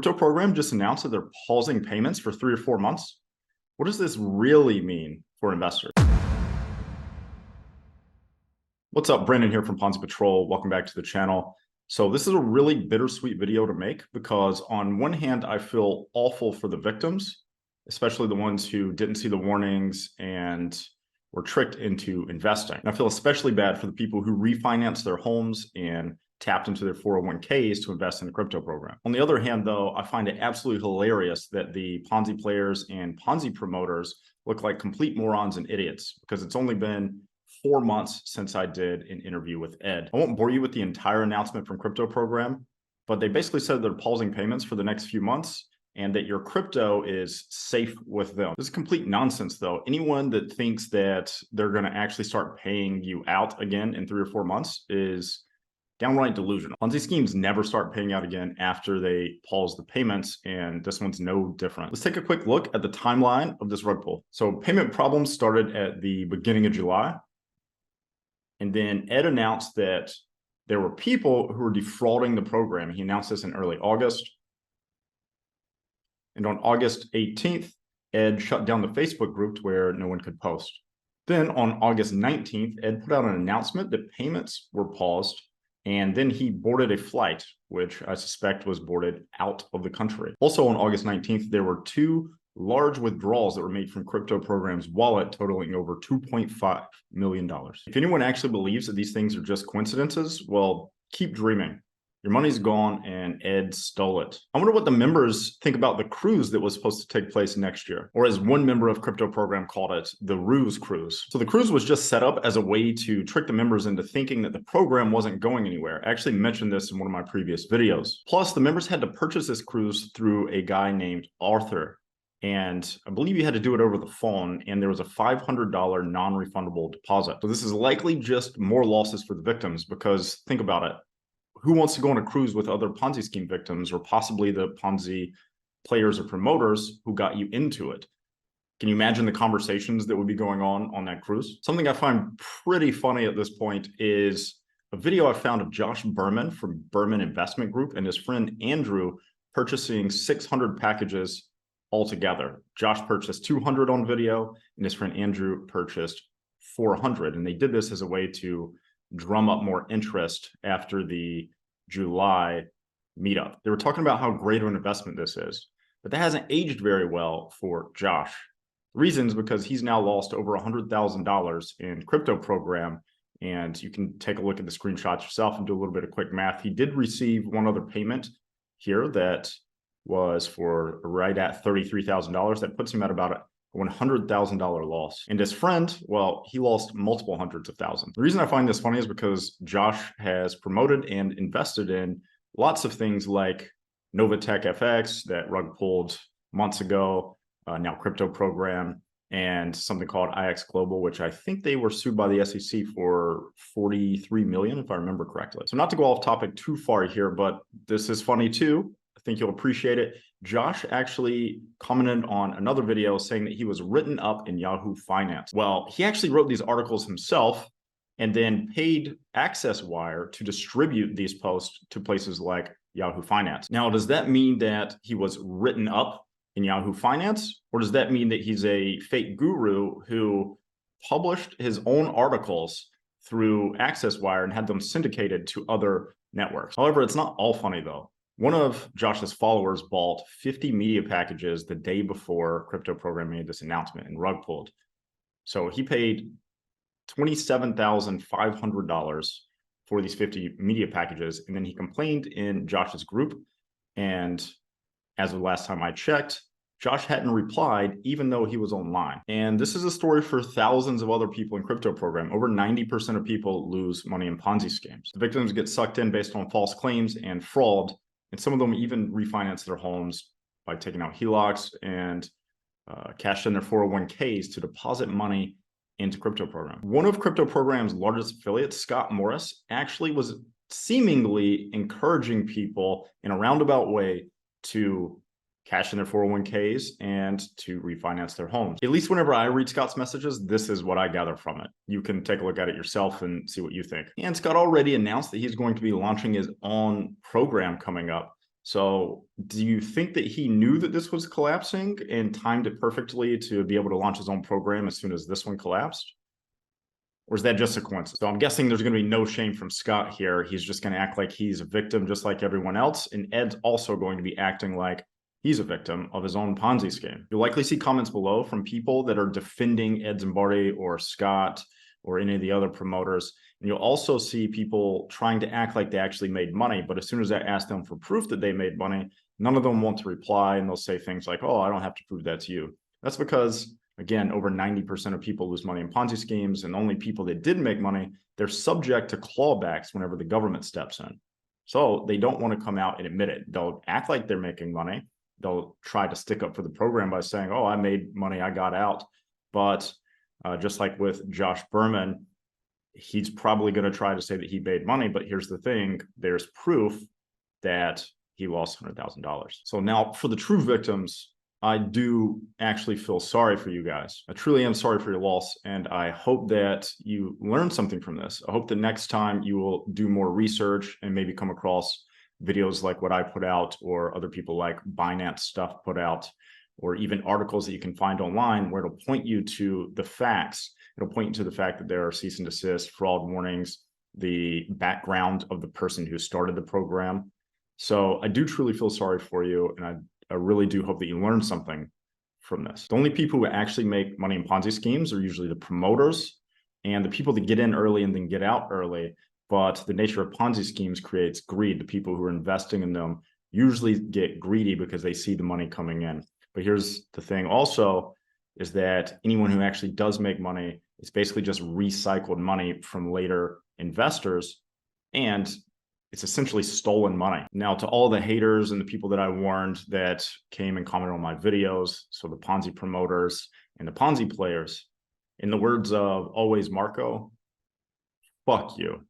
CryptoProgram just announced that they're pausing payments for 3 or 4 months. What does this really mean for investors? What's up? Brandon here from Ponzi Patrol. Welcome back to the channel. So this is a really bittersweet video to make because on one hand, I feel awful for the victims, especially the ones who didn't see the warnings and were tricked into investing. And I feel especially bad for the people who refinanced their homes and tapped into their 401ks to invest in the crypto program. On the other hand, though, I find it absolutely hilarious that the Ponzi players and Ponzi promoters look like complete morons and idiots because it's only been 4 months since I did an interview with Ed. I won't bore you with the entire announcement from CryptoProgram, but they basically said they're pausing payments for the next few months and that your crypto is safe with them. This is complete nonsense, though. Anyone that thinks that they're going to actually start paying you out again in 3 or 4 months is downright delusional. Ponzi schemes never start paying out again after they pause the payments, and this one's no different. Let's take a quick look at the timeline of this rug pull. So payment problems started at the beginning of July. And then Ed announced that there were people who were defrauding the program. He announced this in early August. And on August 18th, Ed shut down the Facebook group to where no one could post. Then on August 19th, Ed put out an announcement that payments were paused. And then he boarded a flight, which I suspect was boarded out of the country. Also on August 19th, there were 2 large withdrawals that were made from CryptoProgram's wallet totaling over $2.5 million. If anyone actually believes that these things are just coincidences, well, keep dreaming. Your money's gone and Ed stole it. I wonder what the members think about the cruise that was supposed to take place next year, or as one member of CryptoProgram called it, the ruse cruise. So the cruise was just set up as a way to trick the members into thinking that the program wasn't going anywhere. I actually mentioned this in one of my previous videos. Plus, the members had to purchase this cruise through a guy named Arthur. And I believe you had to do it over the phone, and there was a $500 non-refundable deposit. So this is likely just more losses for the victims because think about it. Who wants to go on a cruise with other Ponzi scheme victims or possibly the Ponzi players or promoters who got you into it? Can you imagine the conversations that would be going on that cruise? Something I find pretty funny at this point is a video I found of Josh Berman from Berman Investment Group and his friend Andrew purchasing 600 packages altogether. Josh purchased 200 on video and his friend Andrew purchased 400. And they did this as a way to drum up more interest after the July meetup. They were talking about how great of an investment this is, but that hasn't aged very well for Josh. The reason is because he's now lost over $100,000 in CryptoProgram, and you can take a look at the screenshots yourself and do a little bit of quick math. He did receive one other payment here that was for right at $33,000. That puts him at about a $100,000 loss. And his friend, well, he lost multiple hundreds of thousands. The reason I find this funny is because Josh has promoted and invested in lots of things like Novatech FX that rug pulled months ago, now CryptoProgram, and something called IX Global, which I think they were sued by the SEC for $43 million, if I remember correctly. So not to go off topic too far here, but this is funny too. I think you'll appreciate it. Josh actually commented on another video saying that he was written up in Yahoo Finance. Well, he actually wrote these articles himself and then paid AccessWire to distribute these posts to places like Yahoo Finance. Now, does that mean that he was written up in Yahoo Finance, or does that mean that he's a fake guru who published his own articles through AccessWire and had them syndicated to other networks? However, it's not all funny though. One of Josh's followers bought 50 media packages the day before CryptoProgram made this announcement and rug pulled. So he paid $27,500 for these 50 media packages. And then he complained in Josh's group. And as of the last time I checked, Josh hadn't replied, even though he was online. And this is a story for thousands of other people in CryptoProgram. Over 90% of people lose money in Ponzi schemes. The victims get sucked in based on false claims and fraud. And some of them even refinance their homes by taking out HELOCs and cashed in their 401ks to deposit money into CryptoProgram. One of CryptoProgram's largest affiliates, Scott Morris, actually was seemingly encouraging people in a roundabout way to cash in their 401ks and to refinance their homes. At least whenever I read Scott's messages, this is what I gather from it. You can take a look at it yourself and see what you think. And Scott already announced that he's going to be launching his own program coming up So do you think that he knew that this was collapsing and timed it perfectly to be able to launch his own program as soon as this one collapsed? Or is that just a coincidence? So I'm guessing there's going to be no shame from Scott here. He's just going to act like he's a victim just like everyone else. And Ed's also going to be acting like he's a victim of his own Ponzi scheme. You'll likely see comments below from people that are defending Ed Zimbardi or Scott or any of the other promoters. And you'll also see people trying to act like they actually made money. But as soon as I ask them for proof that they made money, none of them want to reply. And they'll say things like, oh, I don't have to prove that to you. That's because, again, over 90% of people lose money in Ponzi schemes, and only people that did make money, they're subject to clawbacks whenever the government steps in. So they don't want to come out and admit it. They'll act like they're making money. They'll try to stick up for the program by saying, oh, I made money, I got out. But just like with Josh Berman, he's probably going to try to say that he made money. But here's the thing, there's proof that he lost $100,000. So now for the true victims, I do actually feel sorry for you guys. I truly am sorry for your loss, and I hope that you learned something from this. I hope that next time you will do more research and maybe come across videos like what I put out, or other people like Binance stuff put out, or even articles that you can find online where it'll point you to the facts. It'll point you to the fact that there are cease and desist, fraud warnings, the background of the person who started the program. So I do truly feel sorry for you, and I really do hope that you learn something from this. The only people who actually make money in Ponzi schemes are usually the promoters and the people that get in early and then get out early. But the nature of Ponzi schemes creates greed. The people who are investing in them usually get greedy because they see the money coming in. But here's the thing also, is that anyone who actually does make money, it's basically just recycled money from later investors, and it's essentially stolen money. Now, to all the haters and the people that I warned that came and commented on my videos, so the Ponzi promoters and the Ponzi players, in the words of Always Marco, fuck you.